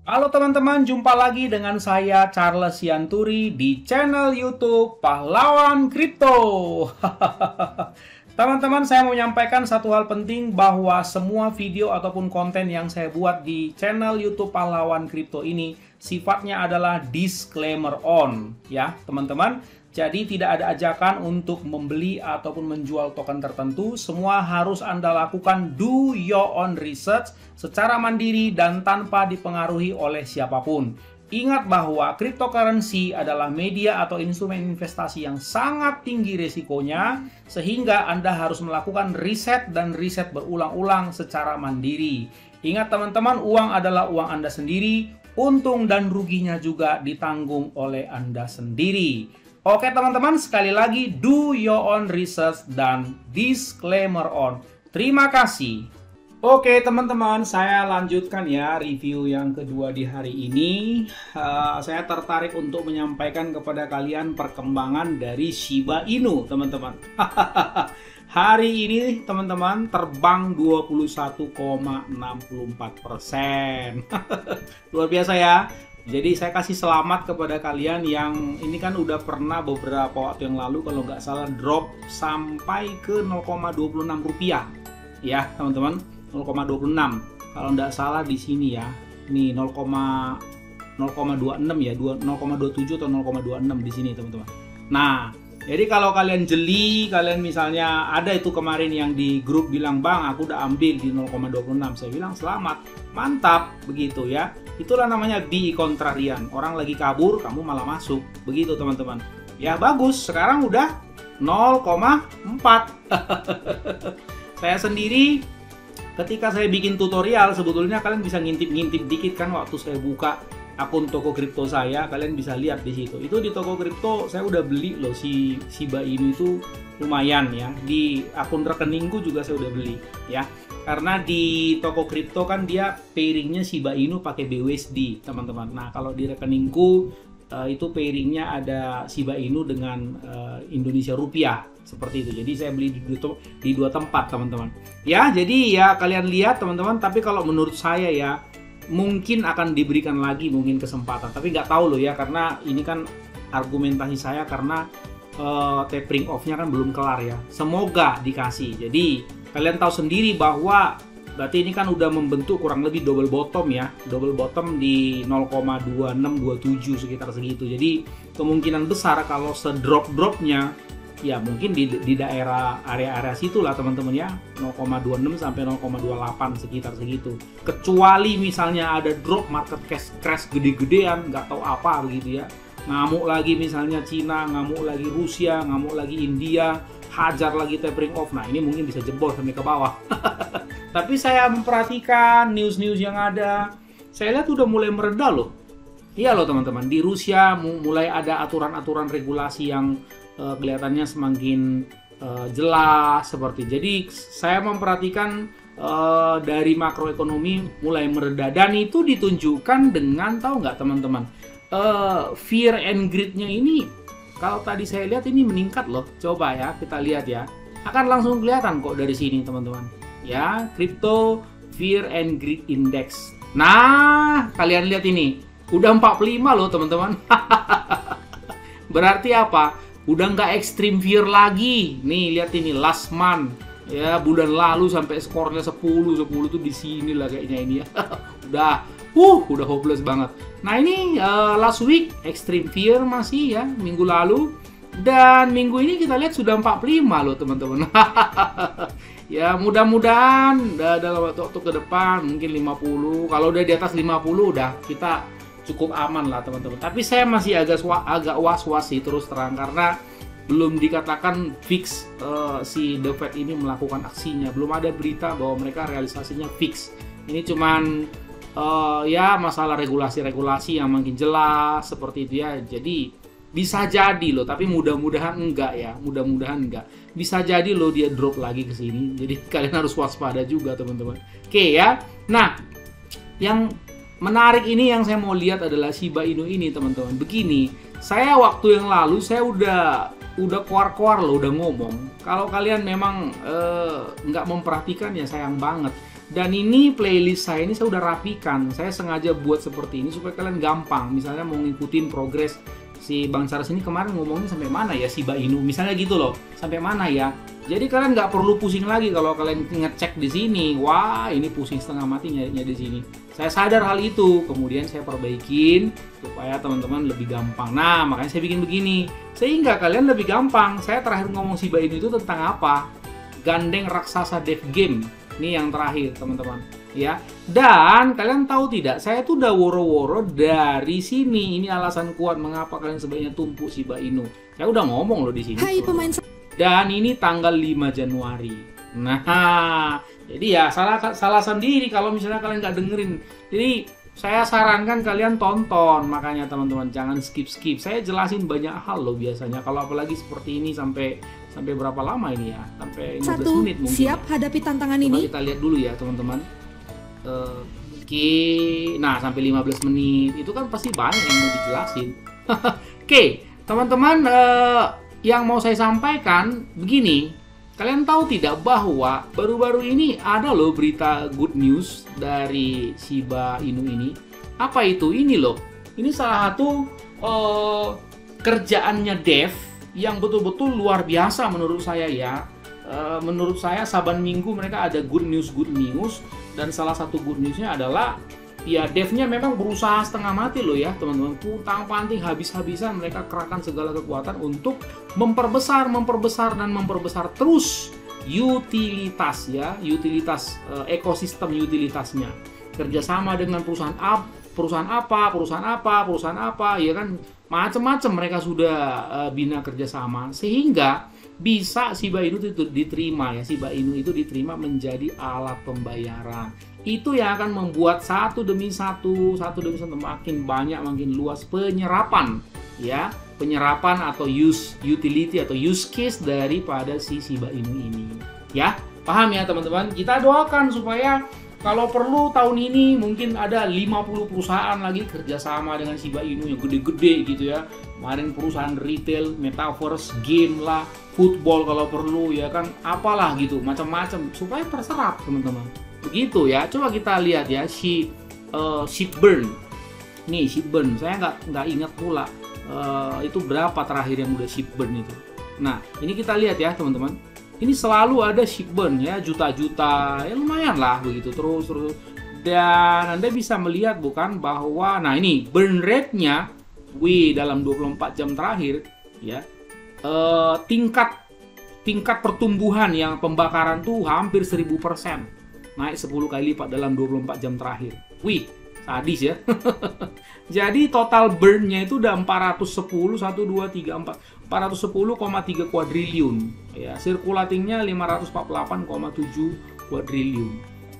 Halo teman-teman, jumpa lagi dengan saya Charles Sianturi di channel YouTube Pahlawan Kripto. Teman-teman, saya mau menyampaikan satu hal penting bahwa semua video ataupun konten yang saya buat di channel YouTube Pahlawan Kripto ini sifatnya adalah disclaimer on, ya teman-teman. Jadi tidak ada ajakan untuk membeli ataupun menjual token tertentu. Semua harus Anda lakukan do your own research secara mandiri dan tanpa dipengaruhi oleh siapapun. Ingat bahwa cryptocurrency adalah media atau instrumen investasi yang sangat tinggi risikonya, sehingga Anda harus melakukan riset dan riset berulang-ulang secara mandiri. Ingat teman-teman, uang adalah uang Anda sendiri, untung dan ruginya juga ditanggung oleh Anda sendiri. Oke teman-teman, sekali lagi do your own research dan disclaimer on. Terima kasih. Oke teman-teman, saya lanjutkan ya review yang kedua di hari ini. Saya tertarik untuk menyampaikan kepada kalian perkembangan dari Shiba Inu teman-teman. Hari ini teman-teman terbang 21,64%. Luar biasa ya. Jadi saya kasih selamat kepada kalian yang ini kan udah pernah beberapa waktu yang lalu kalau nggak salah drop sampai ke 0,26 rupiah ya teman-teman, 0,26 kalau nggak salah di sini ya, nih 0,26 ya, 0,27 atau 0,26 di sini teman-teman. Nah jadi kalau kalian jeli, kalian misalnya ada itu kemarin yang di grup bilang bang aku udah ambil di 0,26, saya bilang selamat, mantap begitu ya. Itulah namanya be contrarian. Orang lagi kabur, kamu malah masuk. Begitu teman-teman. Ya bagus, sekarang udah 0,4. Saya sendiri, ketika saya bikin tutorial, sebetulnya kalian bisa ngintip-ngintip dikit kan waktu saya buka akun toko kripto saya, kalian bisa lihat di situ. Itu di toko kripto saya udah beli loh si Shiba Inu itu lumayan ya. Di akun rekeningku juga saya udah beli ya. Karena di toko kripto kan dia pairingnya Shiba Inu pakai BUSD teman-teman. Nah kalau di rekeningku itu pairingnya ada Shiba Inu dengan Indonesia Rupiah seperti itu. Jadi saya beli di dua tempat teman-teman. Ya jadi ya kalian lihat teman-teman. Tapi kalau menurut saya ya mungkin akan diberikan lagi mungkin kesempatan. Tapi nggak tahu loh ya, karena ini kan argumentasi saya karena tapering off-nya kan belum kelar ya. Semoga dikasih. Jadi kalian tahu sendiri bahwa berarti ini kan udah membentuk kurang lebih double bottom ya. Double bottom di 0,2627 sekitar segitu. Jadi kemungkinan besar kalau sedrop-dropnya ya mungkin di daerah area-area situ lah teman-teman ya, 0,26 sampai 0,28 sekitar segitu. Kecuali misalnya ada drop market crash gede-gedean, nggak tahu apa begitu ya. Ngamuk lagi misalnya Cina, ngamuk lagi Rusia, ngamuk lagi India, hajar lagi tapering off. Nah ini mungkin bisa jebol sampai ke bawah. Tapi saya memperhatikan news-news yang ada, saya lihat udah mulai mereda loh. Iya loh teman-teman, di Rusia mulai ada aturan-aturan regulasi yang kelihatannya semakin jelas seperti. Jadi saya memperhatikan dari makroekonomi mulai mereda, dan itu ditunjukkan dengan, tahu nggak teman-teman, fear and greed-nya ini kalau tadi saya lihat ini meningkat loh. Coba ya kita lihat ya, akan langsung kelihatan kok dari sini teman-teman ya, Crypto Fear and Greed Index. Nah kalian lihat ini udah 45 loh teman-teman. Berarti apa? Udah nggak extreme fear lagi. Nih lihat ini last month ya, bulan lalu sampai skornya 10 tuh di sini lah kayaknya ini ya. udah hopeless banget. Nah ini last week extreme fear masih ya, minggu lalu, dan minggu ini kita lihat sudah 45 loh teman-teman. Ya mudah-mudahan dalam waktu ke depan mungkin 50. Kalau udah di atas 50 udah kita cukup aman lah teman-teman. Tapi saya masih agak was-was sih terus terang, karena belum dikatakan fix si The Fed ini melakukan aksinya. Belum ada berita bahwa mereka realisasinya fix. Ini cuman ya masalah regulasi-regulasi yang makin jelas seperti itu ya. Jadi bisa jadi loh, tapi mudah-mudahan enggak ya. Mudah-mudahan enggak. Bisa jadi loh dia drop lagi ke sini. Jadi kalian harus waspada juga teman-teman. Oke ya. Nah, yang menarik ini yang saya mau lihat adalah Shiba Inu ini teman-teman. Begini, saya waktu yang lalu saya udah keluar-keluar loh, udah ngomong. Kalau kalian memang nggak memperhatikan ya sayang banget. Dan ini playlist saya ini saya udah rapikan. Saya sengaja buat seperti ini supaya kalian gampang. Misalnya mau ngikutin progres si Bang Charles ini kemarin ngomongnya sampai mana ya Shiba Inu, misalnya gitu loh, sampai mana ya. Jadi kalian nggak perlu pusing lagi kalau kalian ngecek di sini. Wah, ini pusing setengah mati nyarinya di sini. Saya sadar hal itu, kemudian saya perbaikin supaya teman-teman lebih gampang. Nah, makanya saya bikin begini sehingga kalian lebih gampang. Saya terakhir ngomong Shiba Inu itu tentang apa? Gandeng raksasa dev game. Ini yang terakhir teman-teman ya. Dan kalian tahu tidak, saya tuh udah woro-woro dari sini. Ini alasan kuat mengapa kalian sebaiknya tumpuk Shiba Inu. Saya udah ngomong loh di sini. Hai pemain. Dan ini tanggal 5 Januari. Nah, jadi ya salah sendiri kalau misalnya kalian nggak dengerin. Jadi saya sarankan kalian tonton, makanya teman-teman jangan skip. Saya jelasin banyak hal loh biasanya. Kalau apalagi seperti ini sampai berapa lama ini ya? Sampai 15 menit mungkin. Siap ya hadapi tantangan Coba ini? kita lihat dulu ya teman-teman. Oke, nah sampai 15 menit itu kan pasti banyak yang mau dijelasin. Oke, teman-teman, yang mau saya sampaikan begini. Kalian tahu tidak bahwa baru-baru ini ada loh berita good news dari Shiba Inu ini. Apa itu? Ini loh. Ini salah satu kerjaannya dev yang betul-betul luar biasa menurut saya ya. Menurut saya saban minggu mereka ada good news, dan salah satu good newsnya adalah ya devnya memang berusaha setengah mati loh ya teman-teman, putang panting habis-habisan, mereka kerahkan segala kekuatan untuk memperbesar terus utilitas ya, ekosistem utilitasnya, kerjasama dengan perusahaan apa ya kan, macam-macam mereka sudah bina kerjasama sehingga bisa Shiba Inu itu diterima ya, Shiba Inu itu diterima menjadi alat pembayaran. Itu yang akan membuat satu demi satu makin banyak, makin luas penyerapan ya, penyerapan atau utility atau use case daripada si Shiba Inu ini ya. Paham ya teman-teman? Kita doakan supaya kalau perlu tahun ini mungkin ada 50 perusahaan lagi kerjasama dengan Shiba Inu yang gede-gede gitu ya. Kemarin perusahaan retail, metaverse, game lah, football kalau perlu ya kan, apalah gitu, macam-macam supaya terserap teman-teman. Begitu ya. Coba kita lihat ya Shipburn. Nih Shipburn, saya nggak ingat pula itu berapa terakhir yang udah Shipburn itu. Nah ini kita lihat ya teman-teman. Ini selalu ada Shipburn ya, juta-juta, ya lumayan lah begitu terus. Dan Anda bisa melihat bukan bahwa, nah ini burn rate-nya, dalam 24 jam terakhir ya, tingkat pertumbuhan yang pembakaran tuh hampir 1000%, naik 10 kali lipat dalam 24 jam terakhir. Sadis ya. Jadi total burn-nya itu udah 410,3 kuadriliun ya, circulating-nya 548,7 kuadriliun.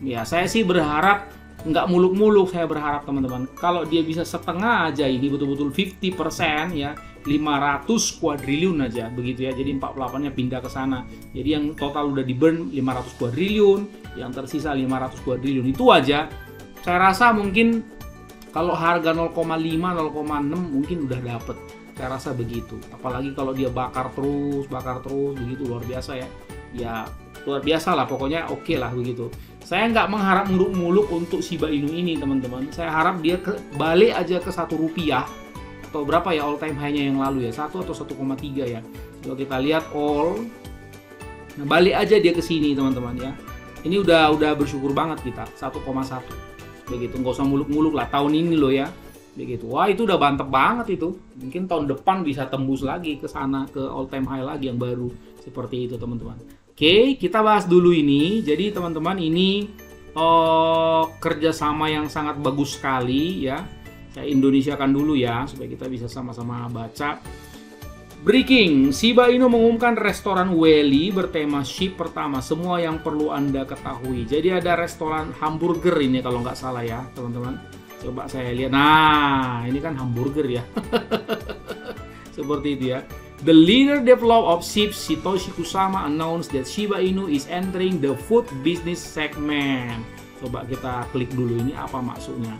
Ya, saya sih berharap nggak muluk-muluk, saya berharap teman-teman kalau dia bisa setengah aja ini, betul-betul 50% ya, 500 kuadriliun aja begitu ya. Jadi 48-nya pindah ke sana. Jadi yang total udah di burn 500 kuadriliun, yang tersisa 500 kuadriliun. Itu aja saya rasa mungkin kalau harga 0,5, 0,6 mungkin udah dapet. Saya rasa begitu. Apalagi kalau dia bakar terus begitu, luar biasa ya. Ya luar biasa lah pokoknya, oke lah begitu. Saya nggak mengharap muluk-muluk untuk Shiba Inu ini teman-teman. Saya harap dia balik aja ke 1 rupiah. Atau berapa ya all time high-nya yang lalu ya, 1 atau 1,3 ya. Kalau kita lihat all, nah balik aja dia ke sini teman-teman ya. Ini udah bersyukur banget kita, 1,1. Begitu, nggak usah muluk-muluk lah tahun ini loh ya. Begitu. Wah, itu udah mantep banget itu. Mungkin tahun depan bisa tembus lagi ke sana, ke all time high lagi yang baru. Seperti itu teman-teman. Oke, kita bahas dulu ini. Jadi teman-teman, ini kerjasama yang sangat bagus sekali ya. Saya Indonesiakan dulu ya supaya kita bisa sama-sama baca. Breaking, Shiba Inu mengumumkan restoran Welly bertema ship pertama, semua yang perlu Anda ketahui. Jadi ada restoran hamburger ini kalau nggak salah ya teman-teman. Coba saya lihat, nah ini kan hamburger ya. Seperti itu ya. The leader developer of ships, Satoshi Kusama, announced that Shiba Inu is entering the food business segment. Coba kita klik dulu, ini apa maksudnya.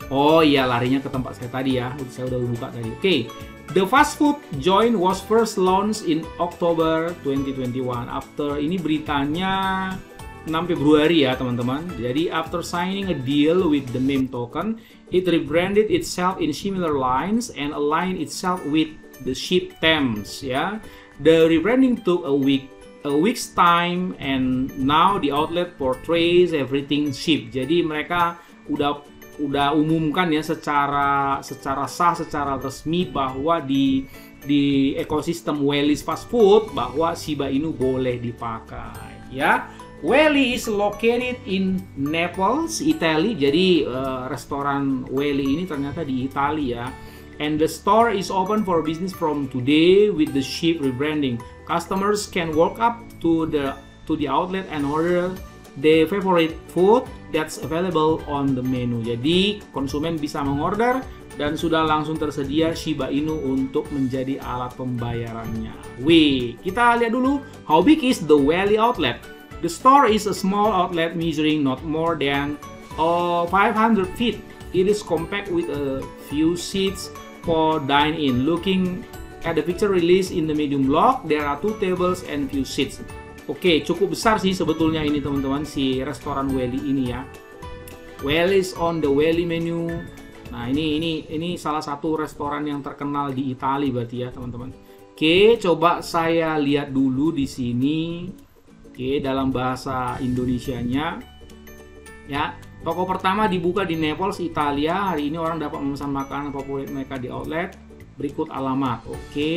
Oh iya, larinya ke tempat saya tadi ya. Saya udah buka tadi. Oke. The fast food joint was first launched in October 2021. After ini beritanya Februari ya teman-teman. Jadi after signing a deal with the meme token, it rebranded itself in similar lines and aligned itself with the SHIB terms ya. The rebranding took a week's time and now the outlet portrays everything SHIB. Jadi mereka udah umumkan ya secara sah, secara resmi bahwa di ekosistem Welly's Fast Food bahwa Shiba Inu boleh dipakai ya. Welly is located in Naples, Italy. Jadi restoran Welly ini ternyata di Italia. And the store is open for business from today with the SHIB rebranding. Customers can walk up to the outlet and order their favorite food that's available on the menu. Jadi konsumen bisa mengorder dan sudah langsung tersedia Shiba Inu untuk menjadi alat pembayarannya. Wih, kita lihat dulu how big is the Welly outlet. The store is a small outlet measuring not more than 500 feet. It is compact with a few seats for dine-in. Looking at the picture released in the medium block, there are 2 tables and few seats. Oke, cukup besar sih sebetulnya ini teman-teman si restoran Welly ini ya. Welly's on the Welly menu. Nah, ini salah satu restoran yang terkenal di Italia berarti ya, teman-teman. Oke, coba saya lihat dulu di sini. Oke, dalam bahasa Indonesianya. Ya, toko pertama dibuka di Naples, Italia. Hari ini orang dapat memesan makanan favorit mereka di outlet. Berikut alamat. Oke,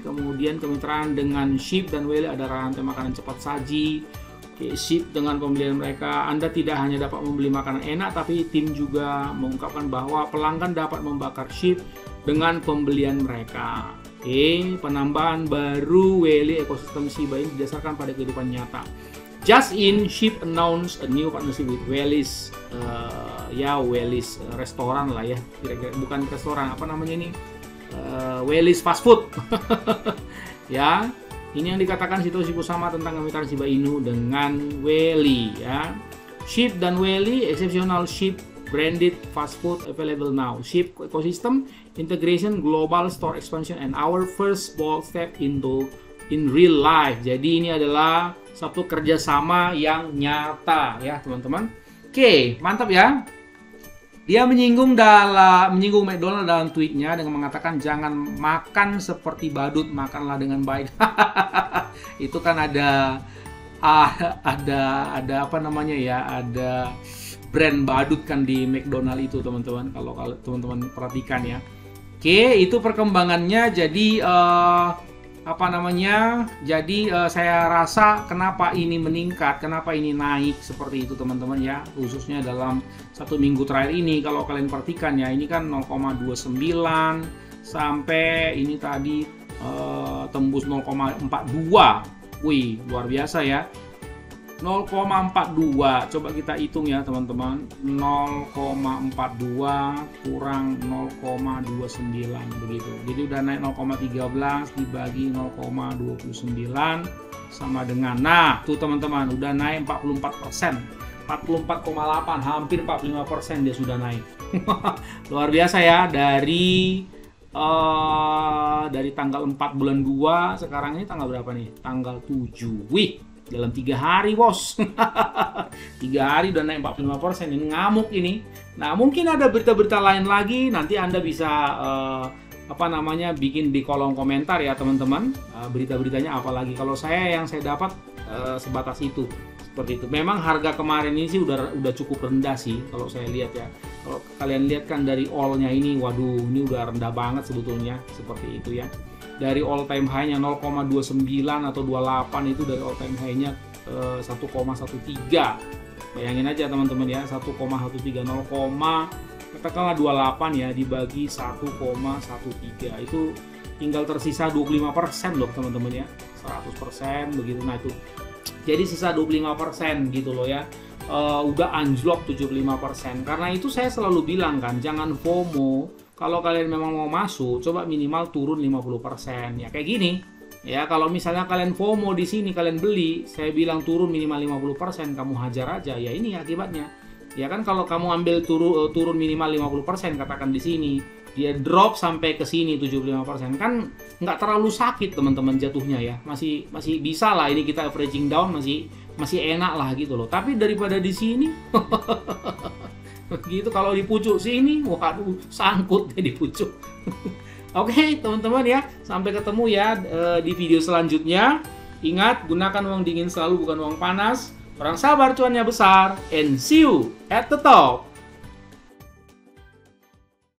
kemudian kemitraan dengan SHIB dan Welly ada rantai makanan cepat saji. Oke, SHIB dengan pembelian mereka, Anda tidak hanya dapat membeli makanan enak, tapi tim juga mengungkapkan bahwa pelanggan dapat membakar SHIB dengan pembelian mereka. Oke, penambahan baru Welly ekosistem Shiba ini didasarkan pada kehidupan nyata. Just in, SHIB announced a new partnership with Welly's, Welly's restoran lah ya, kira-kira bukan restoran, apa namanya ini, Welly's Fast Food. Ya, ini yang dikatakan Satoshi Kusama tentang kemitraan Shiba Inu dengan Welly ya. SHIB dan Welly exceptional SHIB branded fast food available now. SHIB ecosystem integration, global store expansion, and our first bold step in real life. Jadi ini adalah satu kerjasama yang nyata ya teman-teman. Oke, mantap ya. Dia menyinggung McDonald dalam tweetnya dengan mengatakan jangan makan seperti badut, makanlah dengan baik. Itu kan ada apa namanya ya, ada brand badut kan di McDonald itu teman-teman, kalau teman-teman perhatikan ya. Oke, itu perkembangannya. Jadi saya rasa kenapa ini meningkat, kenapa ini naik seperti itu teman-teman ya, khususnya dalam 1 minggu terakhir ini. Kalau kalian perhatikan ya, ini kan 0,29 sampai ini tadi tembus 0,42. Wih, luar biasa ya. 0,42, coba kita hitung ya teman-teman. 0,42 kurang 0,29 begitu. Jadi udah naik 0,13 dibagi 0,29 sama dengan, nah tuh teman-teman, udah naik 44%, 44,8, hampir 45% dia sudah naik. Luar biasa ya, dari tanggal 4 bulan 2, sekarang ini tanggal berapa nih? Tanggal 7. Wih, dalam 3 hari bos. 3 hari udah naik 45%. Ini ngamuk ini. Nah, mungkin ada berita-berita lain lagi, nanti Anda bisa bikin di kolom komentar ya teman-teman. Berita-beritanya apa lagi. Kalau yang saya dapat sebatas itu, seperti itu. Memang harga kemarin ini sih udah cukup rendah sih kalau saya lihat ya. Kalau kalian lihat kan dari all-nya ini, waduh, ini udah rendah banget sebetulnya, seperti itu ya. Dari all time high-nya 0,29 atau 28 itu dari all time high-nya 1,13. Bayangin aja teman-teman ya, 1,13, katakanlah 28 ya dibagi 1,13, itu tinggal tersisa 25% loh teman-teman ya. 100% begitu. Nah itu jadi sisa 25% gitu loh ya. Udah anjlok 75%. Karena itu saya selalu bilang kan, jangan FOMO. Kalau kalian memang mau masuk, coba minimal turun 50%. Ya kayak gini. Ya, kalau misalnya kalian FOMO di sini, kalian beli, saya bilang turun minimal 50%, kamu hajar aja. Ya ini akibatnya. Ya kan, kalau kamu ambil turun minimal 50%, katakan di sini, dia drop sampai ke sini 75%, kan nggak terlalu sakit teman-teman jatuhnya ya. Masih bisa lah, ini kita averaging down masih masih enak lah gitu loh. Tapi daripada di sini gitu, kalau di pucuk sini, waduh, sangkut ya di pucuk. Oke, teman-teman ya, sampai ketemu ya di video selanjutnya. Ingat, gunakan uang dingin selalu, bukan uang panas. Orang sabar cuannya besar, and see you at the top.